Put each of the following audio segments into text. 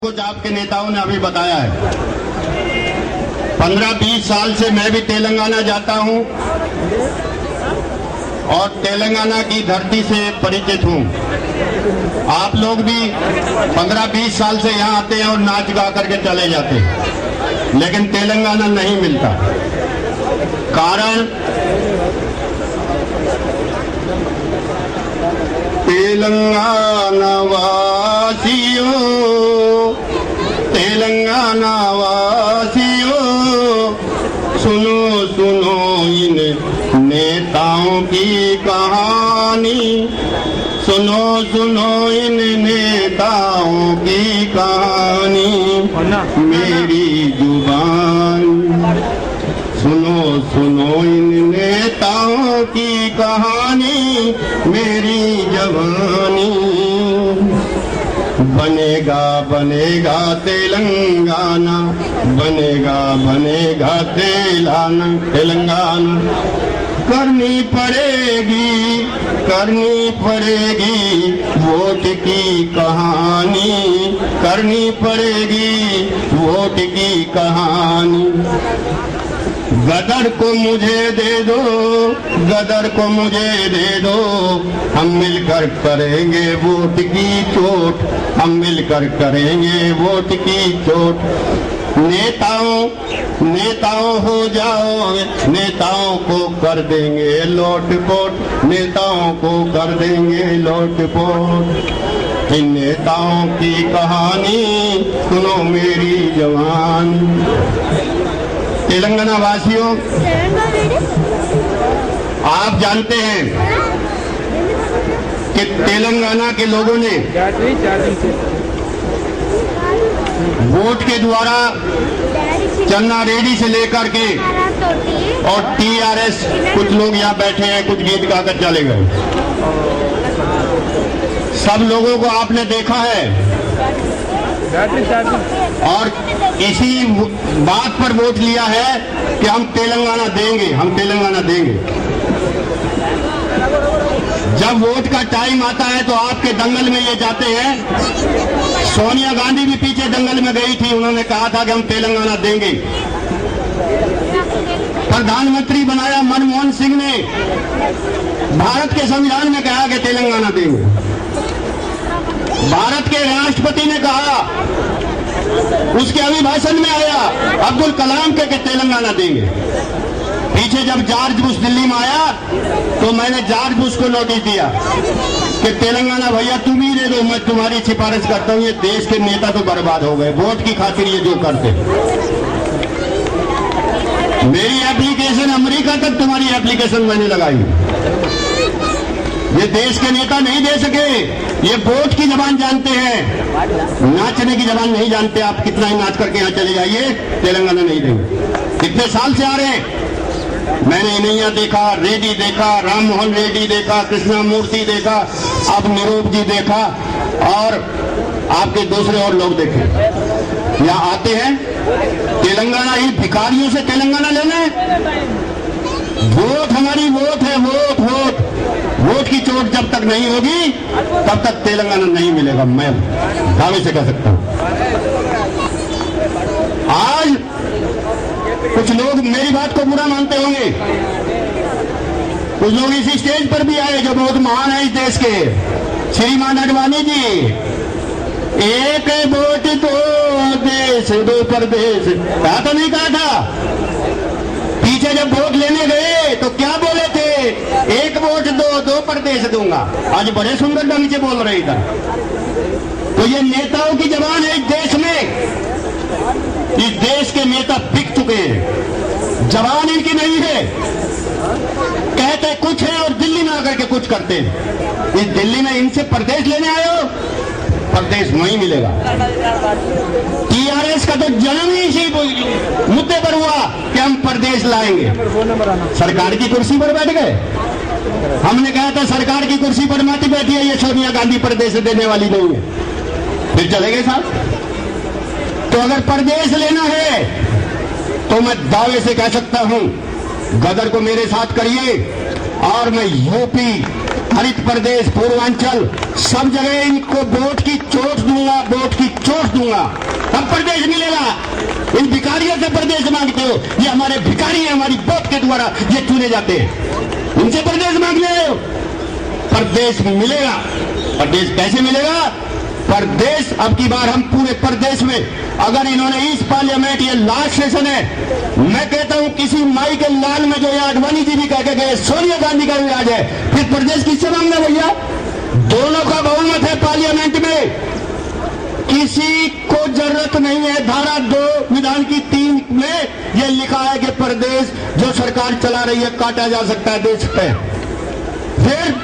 कुछ आपके नेताओं ने अभी बताया है। 15-20 साल से मैं भी तेलंगाना जाता हूं और तेलंगाना की धरती से परिचित हूं। आप लोग भी 15-20 साल से यहां आते हैं और नाच गा करके चले जाते हैं, लेकिन तेलंगाना नहीं मिलता। कारण तेलंगाना वासियों, तेलंगाना वासियों, सुनो सुनो इन नेताओं की कहानी, सुनो सुनो इन नेताओं की कहानी, मेरी जुबान, सुनो सुनो इन नेताओं की कहानी, मेरी जवानी। बनेगा बनेगा तेलंगाना, बनेगा बनेगा तेलंगाना। करनी पड़ेगी वोट की कहानी, करनी पड़ेगी वोट की कहानी। गदर को मुझे दे दो, गदर को मुझे दे दो, हम मिलकर करेंगे वोट की चोट, हम मिलकर करेंगे वोट की चोट। नेताओं हो जाओ, नेताओं को कर देंगे लोट पोट, नेताओं को कर देंगे लोट पोट। इन नेताओं की कहानी सुनो मेरी जवान। तेलंगाना वासियों, आप जानते हैं कि तेलंगाना के लोगों ने वोट के द्वारा चन्ना रेड्डी से लेकर के और टीआरएस, कुछ लोग यहाँ बैठे हैं, कुछ गीत गाकर चले गए। सब लोगों को आपने देखा है और इसी बात पर वोट लिया है कि हम तेलंगाना देंगे, हम तेलंगाना देंगे। जब वोट का टाइम आता है तो आपके दंगल में ये जाते हैं। सोनिया गांधी भी पीछे दंगल में गई थी, उन्होंने कहा था कि हम तेलंगाना देंगे। प्रधानमंत्री बनाया मनमोहन सिंह ने, भारत के संविधान में कहा कि तेलंगाना देंगे। भारत के राष्ट्रपति ने कहा, उसके अभिभाषण में आया अब्दुल कलाम के तेलंगाना देंगे। पीछे जब जॉर्ज बुश दिल्ली में आया तो मैंने जॉर्ज बुश को नोटिस दिया कि तेलंगाना भैया तुम ही दे दो, मैं तुम्हारी सिफारिश करता हूं। ये देश के नेता तो बर्बाद हो गए वोट की खातिर, ये जो करते। मेरी एप्लीकेशन अमेरिका तक तुम्हारी एप्लीकेशन मैंने लगाई। ये देश के नेता नहीं दे सके, ये वोट की जबान जानते हैं, नाचने की जबान नहीं जानते। आप कितना ही नाच करके यहाँ चले जाइए, तेलंगाना नहीं देंगे। कितने साल से आ रहे हैं, मैंने इन्हैया देखा, रेड्डी देखा, राम मोहन रेड्डी देखा, कृष्णा मूर्ति देखा, अब निरूप जी देखा और आपके दूसरे और लोग देखे। यहाँ आते हैं तेलंगाना, ही भिखारियों से तेलंगाना लेना है। वोट हमारी वोट है, वोट वोट वोट की चोट जब तक नहीं होगी तब तक तेलंगाना नहीं मिलेगा। मैं दावे से कह सकता हूं। आज कुछ लोग मेरी बात को बुरा मानते होंगे, कुछ लोग इसी स्टेज पर भी आए जो बहुत महान है इस देश के, श्रीमान अडवाणी जी। एक वोट दो देश दो परदेश, कहा तो नहीं कहा था? पीछे जब वोट लेने गए तो क्या बोले थे? एक वोट दो, दो परदेश दूंगा। आज बड़े सुंदर ढंग से बोल रहे इधर। तो ये नेताओं की जबान है इस देश में। इस देश के नेता बिक चुके हैं, जबान इनकी नहीं है। कहते कुछ है और दिल्ली में आकर के कुछ करते हैं। इस दिल्ली में इनसे प्रदेश लेने आए हो, प्रदेश वहीं मिलेगा। टीआरएस का तो जन्म ही इसी मुद्दे पर हुआ कि हम प्रदेश लाएंगे। सरकार की कुर्सी पर बैठ गए। हमने कहा था सरकार की कुर्सी पर मत बैठिए, ये सोनिया गांधी प्रदेश देने वाली नहीं है। फिर चले गए साहब। तो अगर प्रदेश लेना है तो मैं दावे से कह सकता हूं, गदर को मेरे साथ करिए और मैं यूपी हरित प्रदेश, पूर्वांचल, सब जगह इनको वोट की चोट दूंगा, वोट की चोट दूंगा, तब प्रदेश मिलेगा। इन भिखारियों से प्रदेश मांगते हो, ये हमारे भिखारी हैं, हमारी वोट के द्वारा ये चुने जाते हैं, इनसे प्रदेश मांग ले। प्रदेश मिलेगा। प्रदेश कैसे मिलेगा? प्रदेश अब की बार हम पूरे प्रदेश में, अगर इन्होंने इस पार्लियामेंट, ये लास्ट सेशन है, मैं कहता हूं किसी माई के लाल में जो है आडवाणी जी भी कह के गए, सोनिया गांधी का भी राज है, फिर प्रदेश किससे मांगना भैया? दोनों का बहुमत है पार्लियामेंट में, किसी को जरूरत नहीं है। धारा 2 विधान की 3 में यह लिखा है कि प्रदेश जो सरकार चला रही है काटा जा सकता है देश पे। फिर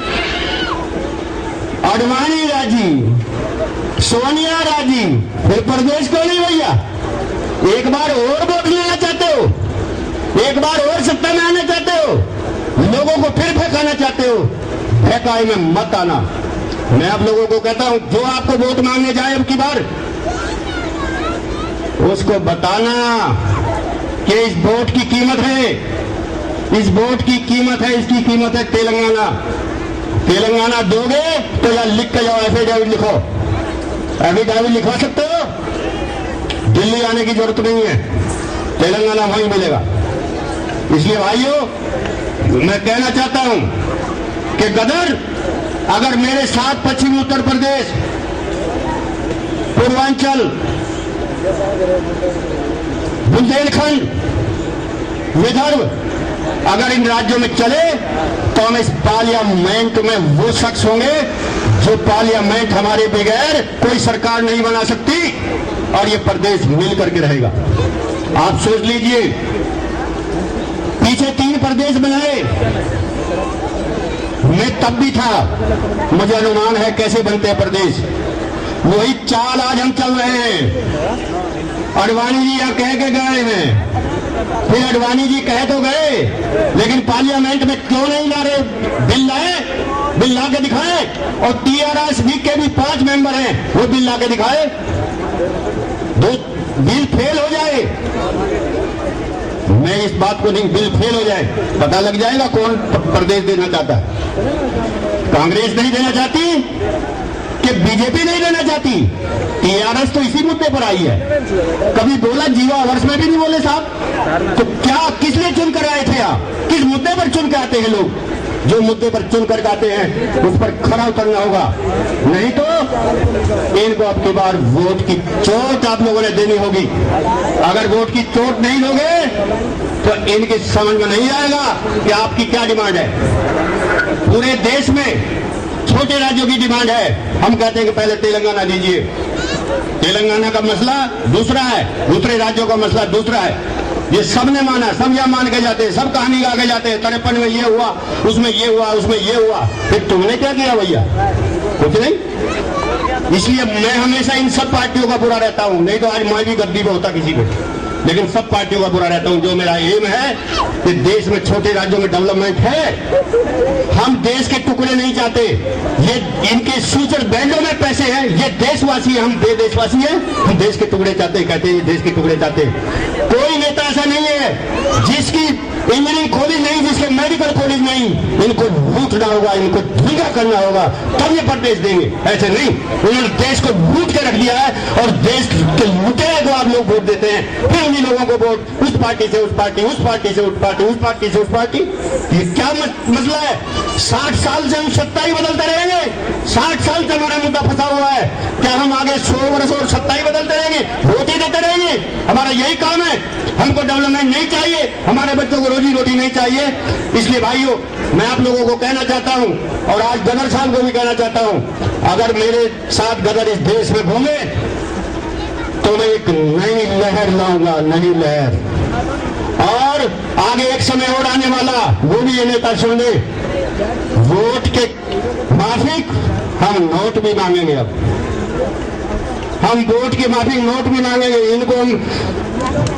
आडवाणी राजी, सोनिया राजी, फिर प्रदेश क्यों नहीं भैया? एक बार और वोट लेना चाहते हो, एक बार और सत्ता में आना चाहते हो, लोगों को फिर भड़काना चाहते हो, भड़काई में मत आना। मैं आप लोगों को कहता हूं, जो आपको वोट मांगने जाए अब की बार, उसको बताना कि इस वोट की कीमत है, इस वोट की कीमत है, इसकी कीमत है तेलंगाना। तेलंगाना दोगे तो या लिख के जाओ, एफिडेविट लिखो, एफिडेविट लिखवा सकते हो, दिल्ली आने की जरूरत नहीं है, तेलंगाना वहीं मिलेगा। इसलिए भाइयों, मैं कहना चाहता हूं कि गदर अगर मेरे साथ पश्चिमी उत्तर प्रदेश, पूर्वांचल, बुंदेलखंड, विदर्भ, अगर इन राज्यों में चले तो हम इस पार्लियामेंट में वो शख्स होंगे जो पार्लियामेंट हमारे बगैर कोई सरकार नहीं बना सकती, और ये प्रदेश मिल करके रहेगा। आप सोच लीजिए, पीछे 3 प्रदेश बनाए, मैं तब भी था, मुझे अनुमान है कैसे बनते हैं प्रदेश। वही चाल आज हम चल रहे हैं। आडवाणी जी यहां कह के गए हैं, फिर आडवाणी जी कह तो गए, लेकिन पार्लियामेंट में क्यों नहीं ला रहे? बिल लाए, बिल ला के दिखाए, और टीआरएस के भी 5 मेंबर हैं, वो बिल ला के दिखाए, बिल फेल हो जाए। मैं इस बात को नहीं, बिल फेल हो जाए, पता लग जाएगा कौन प्रदेश देना चाहता है। कांग्रेस नहीं देना चाहती कि बीजेपी नहीं देना चाहती? टीआरएस तो इसी मुद्दे पर आई है, कभी बोला जीवा वर्ष में भी नहीं बोले साहब। तो क्या किस लिए चुन कर आए थे आप? किस मुद्दे पर चुन के आते हैं लोग? जो मुद्दे पर चुन कर आते हैं उस पर खरा उतरना होगा, नहीं तो इनको अब की बार वोट की चोट आप लोगों ने देनी होगी। अगर वोट की चोट नहीं दोगे तो इनकी समझ में नहीं आएगा कि आपकी क्या डिमांड है। पूरे देश में छोटे राज्यों की डिमांड है, हम कहते हैं कि पहले तेलंगाना दीजिए। तेलंगाना का मसला दूसरा है, दूसरे राज्यों का मसला दूसरा है। ये सबने माना, सब यह मान के जाते हैं, सब कहानी गा के जाते हैं, 53 में ये हुआ, उसमें ये हुआ, उसमें ये हुआ। फिर तुमने क्या किया भैया? कुछ नहीं। इसलिए मैं हमेशा इन सब पार्टियों का बुरा रहता हूं, नहीं तो आज मैं भी गद्दी पे होता किसी पे, लेकिन सब पार्टियों का बुरा रहता हूं। जो मेरा एम है कि देश में छोटे राज्यों में डेवलपमेंट है, हम देश के टुकड़े नहीं चाहते। ये इनके फ्यूचर बैंडों में पैसे हैं, ये देशवासी हैं, हम देशवासी हैं, हम देश के टुकड़े चाहते हैं, कहते हैं देश के टुकड़े चाहते हैं। कोई नेता ऐसा नहीं है जिसकी इंजीनियरिंग कॉलेज नहीं, जिसके मेडिकल कॉलेज नहीं, इनको लूटना होगा, इनको धींगा करना होगा, तब ये प्रदेश देंगे। ऐसे नहीं, उन्होंने देश को लूट के रख दिया है, और देश के लूटे को आप लोग वोट देते हैं, फिर उन्हीं लोगों को वोट उस पार्टी से उस पार्टी, उस पार्टी से उस पार्टी, उस पार्टी से उस पार्टी। ये क्या मसला है? 60 साल से हम सत्ता ही बदलते रहेंगे, 60 साल से हमारा मुद्दा फंसा हुआ है। क्या हम आगे 100 वर्ष और सत्ता ही बदलते रहेंगे, वोट ही देते रहेंगे? हमारा यही काम है। हमको डेवलपमेंट नहीं चाहिए, हमारे बच्चों को रोजी रोटी नहीं चाहिए। इसलिए भाइयों, मैं आप लोगों को कहना चाहता हूं, और आज गदर साहब को भी कहना चाहता हूं, अगर मेरे साथ गदर इस देश में घूमे तो मैं एक नई लहर लाऊंगा, नई लहर। और आगे एक समय और आने वाला, वो भी ये नेता सुन ले, वोट के माफिक हम नोट भी मांगेंगे। अब हम वोट के माफिक नोट भी मांगेंगे। इनको हम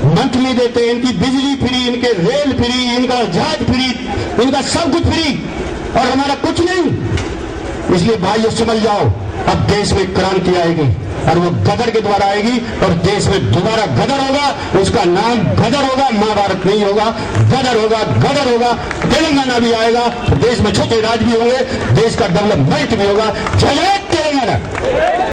मंथली देते हैं, इनकी बिजली फ्री, इनके रेल फ्री, इनका जहाज फ्री, इनका सब कुछ फ्री, और हमारा कुछ नहीं। इसलिए भाइयों समझ जाओ, अब देश में क्रांति आएगी और वो गदर के द्वारा आएगी और देश में दोबारा गदर होगा। उसका नाम गदर होगा, महाभारत नहीं होगा, गदर होगा, गदर होगा। तेलंगाना भी आएगा, देश में छोटे राज्य भी होंगे, देश का डेवलपमेंट भी होगा। जय तेलंगाना।